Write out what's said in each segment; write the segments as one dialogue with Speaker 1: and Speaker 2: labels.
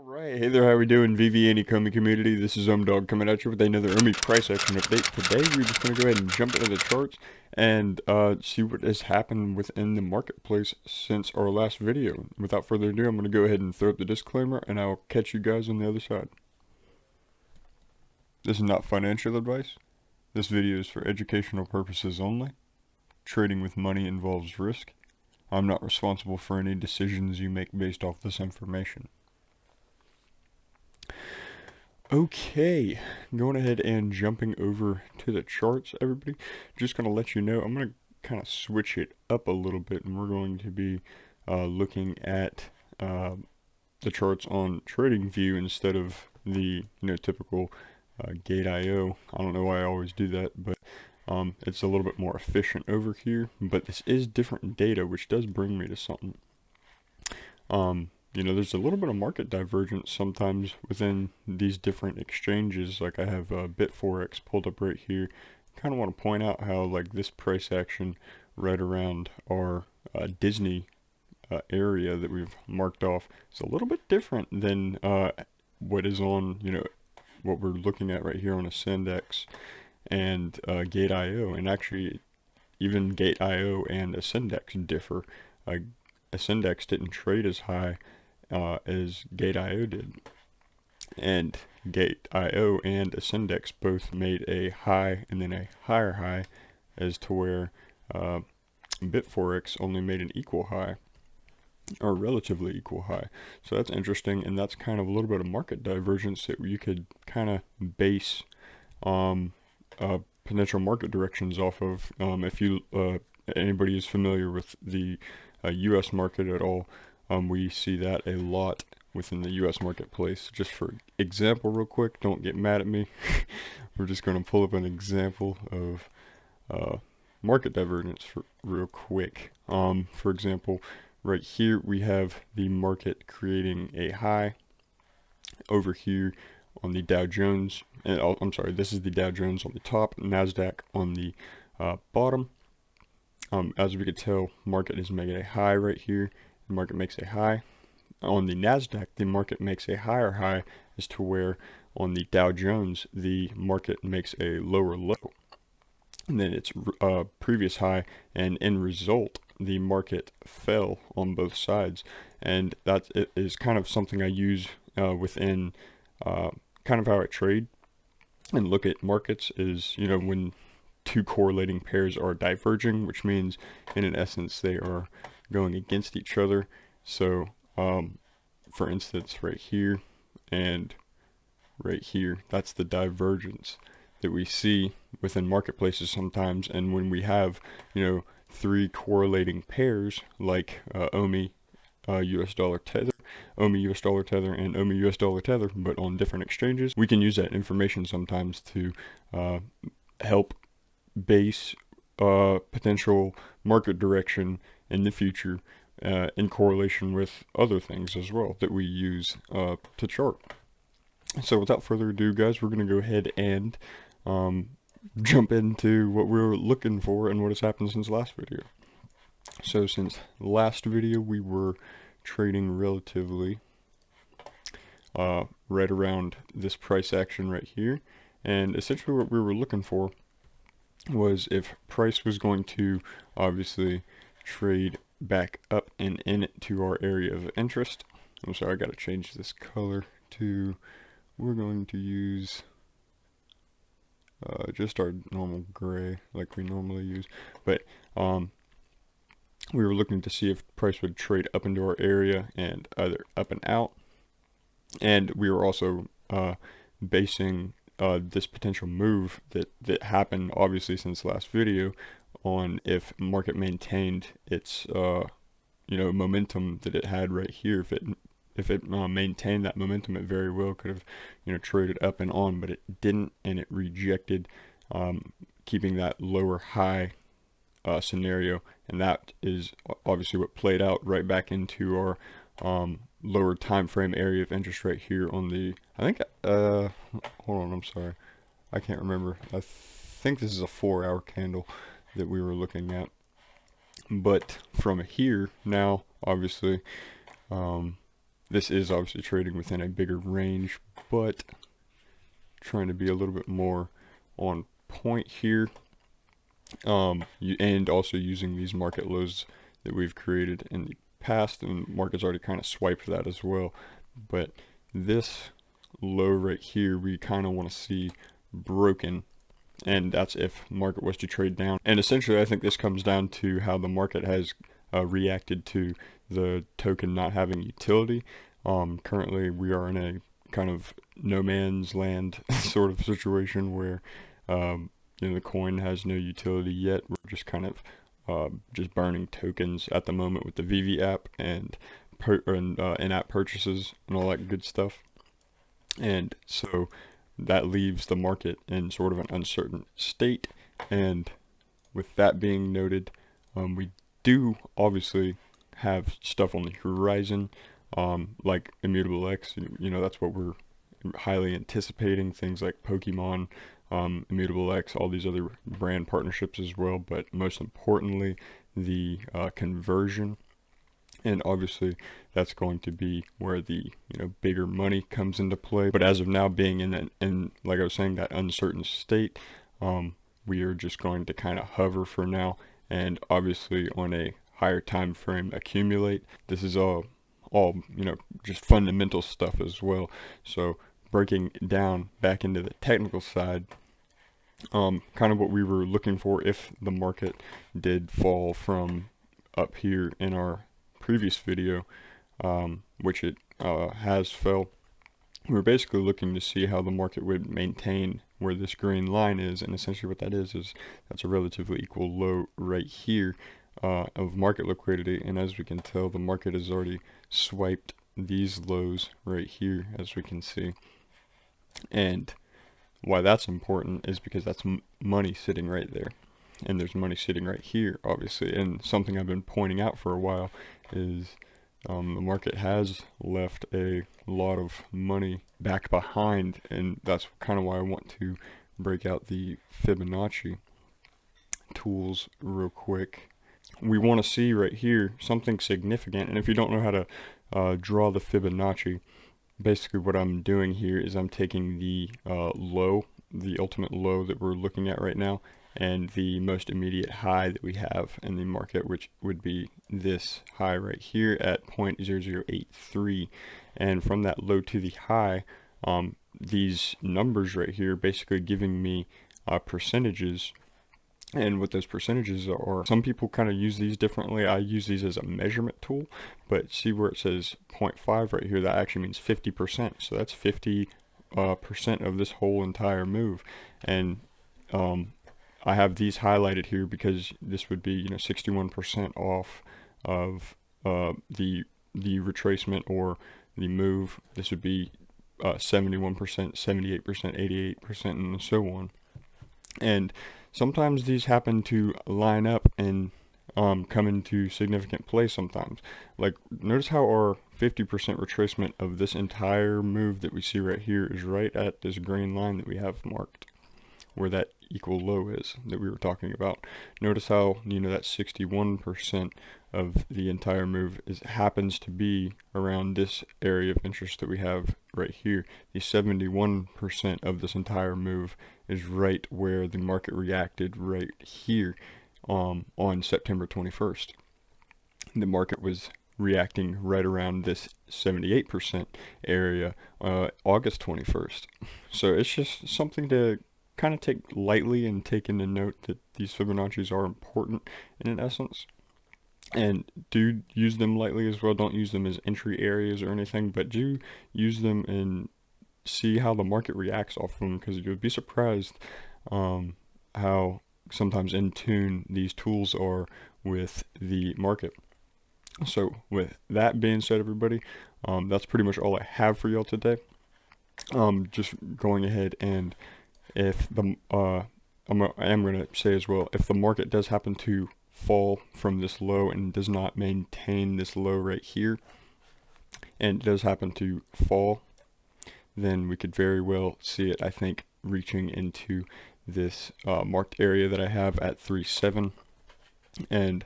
Speaker 1: Alright, hey there, how we doing, Veve and Ecomi community? This is OhmDawg coming at you with another Omi price action update. Today, we're just going to go ahead and jump into the charts and see what has happened within the marketplace since our last video. Without further ado, I'm going to go ahead and throw up the disclaimer, and I'll catch you guys on the other side. This is not financial advice. This video is for educational purposes only. Trading with money involves risk. I'm not responsible for any decisions you make based off this information. Okay, going ahead and jumping over to the charts, everybody. Just going to let you know, I'm going to kind of switch it up a little bit, and we're going to be looking at the charts on TradingView instead of the typical Gate.io. I don't know why I always do that, but it's a little bit more efficient over here. But this is different data, which does bring me to something. There's a little bit of market divergence sometimes within these different exchanges. Like I have Bitforex pulled up right here. Kind of want to point out how like this price action right around our Disney area that we've marked off is a little bit different than what is on, what we're looking at right here on Ascendex and Gate.io. And actually, even Gate.io and Ascendex differ. Ascendex didn't trade as high as Gate.io did, and Gate.io and Ascendex both made a high and then a higher high, as to where Bitforex only made an equal high, or relatively equal high. So that's interesting, and that's kind of a little bit of market divergence that you could kind of base potential market directions off of. If you anybody is familiar with the U.S. market at all, we see that a lot within the U.S. marketplace. Just for example, real quick, don't get mad at me. We're just going to pull up an example of market divergence real quick. For example, right here we have the market creating a high over here on the Dow Jones. And I'm sorry, this is the Dow Jones on the top, NASDAQ on the bottom. As we could tell, market is making a high right here. The market makes a high. On the NASDAQ, the market makes a higher high, as to where on the Dow Jones, the market makes a lower low. And then its previous high, and in result, the market fell on both sides. And that is kind of something I use within kind of how I trade and look at markets is, when two correlating pairs are diverging, which means in essence they are going against each other. So for instance, right here and right here, that's the divergence that we see within marketplaces sometimes. And when we have three correlating pairs like OMI US dollar tether, OMI US dollar tether, and OMI US dollar tether, but on different exchanges, we can use that information sometimes to help base potential market direction in the future in correlation with other things as well that we use to chart. So without further ado, guys, we're going to go ahead and jump into what we're looking for and what has happened since last video. So since last video, we were trading relatively right around this price action right here, and essentially what we were looking for was if price was going to obviously trade back up and into our area of interest. I'm sorry, I gotta change this color to, we're going to use just our normal gray like we normally use. But we were looking to see if price would trade up into our area and either up and out. And we were also basing this potential move that happened obviously since last video on if market maintained its momentum that it had right here. If it maintained that momentum, it very well could have traded up and on, but it didn't, and it rejected keeping that lower high scenario, and that is obviously what played out right back into our lower time frame area of interest right here on the, I think hold on, I'm sorry, I can't remember. I think this is a 4-hour candle that we were looking at. But from here now, obviously, this is obviously trading within a bigger range, but trying to be a little bit more on point here, and also using these market lows that we've created in the past, and market's already kind of swiped that as well. But this low right here we kind of want to see broken, and that's if market was to trade down. And essentially I think this comes down to how the market has reacted to the token not having utility. Currently we are in a kind of no man's land sort of situation where the coin has no utility yet. We're just kind of just burning tokens at the moment with the Veve app and in-app purchases and all that good stuff. And so that leaves the market in sort of an uncertain state. And with that being noted, we do obviously have stuff on the horizon, like Immutable X. That's what we're highly anticipating. Things like Pokemon, Immutable X, all these other brand partnerships as well. But most importantly, the conversion. And obviously that's going to be where the bigger money comes into play. But as of now, being in like I was saying, that uncertain state, we are just going to kind of hover for now, and obviously on a higher time frame accumulate. This is all just fundamental stuff as well. So breaking down back into the technical side, kind of what we were looking for if the market did fall from up here in our previous video, which it has fell. We're basically looking to see how the market would maintain where this green line is, and essentially what that is that's a relatively equal low right here of market liquidity. And as we can tell, the market has already swiped these lows right here, as we can see. And why that's important is because that's money sitting right there, and there's money sitting right here, obviously. And something I've been pointing out for a while is the market has left a lot of money back behind, and that's kind of why I want to break out the Fibonacci tools real quick. We want to see right here something significant, and if you don't know how to draw the Fibonacci, basically what I'm doing here is I'm taking the low, the ultimate low that we're looking at right now, and the most immediate high that we have in the market, which would be this high right here at 0.0083. And from that low to the high, these numbers right here basically giving me percentages. And what those percentages are, some people kind of use these differently. I use these as a measurement tool, but see where it says 0.5 right here, that actually means 50%. So that's 50% of this whole entire move. And I have these highlighted here because this would be 61% off of the retracement or the move. This would be 71%, 78%, 88%, and so on. And sometimes these happen to line up and come into significant play sometimes. Like, notice how our 50% retracement of this entire move that we see right here is right at this green line that we have marked, where that equal low is that we were talking about. Notice how that 61% of the entire move happens to be around this area of interest that we have right here. The 71% of this entire move is right where the market reacted right here on September 21st. The market was reacting right around this 78% area August 21st. So it's just something to kind of take lightly and take into note that these Fibonacci's are important in essence. And do use them lightly as well. Don't use them as entry areas or anything, but do use them and see how the market reacts off of them, because you'll be surprised how sometimes in tune these tools are with the market. So with that being said, everybody, that's pretty much all I have for y'all today. Just going ahead, and if the I am going to say as well, if the market does happen to fall from this low and does not maintain this low right here, and does happen to fall, then we could very well see it, I think, reaching into this marked area that I have at 3.7. And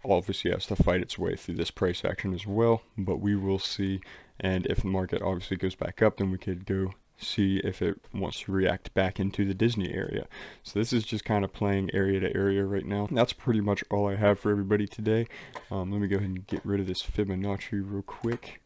Speaker 1: obviously has to fight its way through this price action as well, but we will see. And if the market obviously goes back up, then we could go see if it wants to react back into the Disney area. So this is just kind of playing area to area right now. That's pretty much all I have for everybody today. Let me go ahead and get rid of this Fibonacci real quick.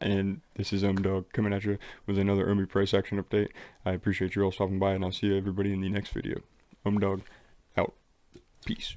Speaker 1: And this is OhmDawg coming at you with another Omi price action update. I appreciate you all stopping by, and I'll see everybody in the next video. OhmDawg out. Peace.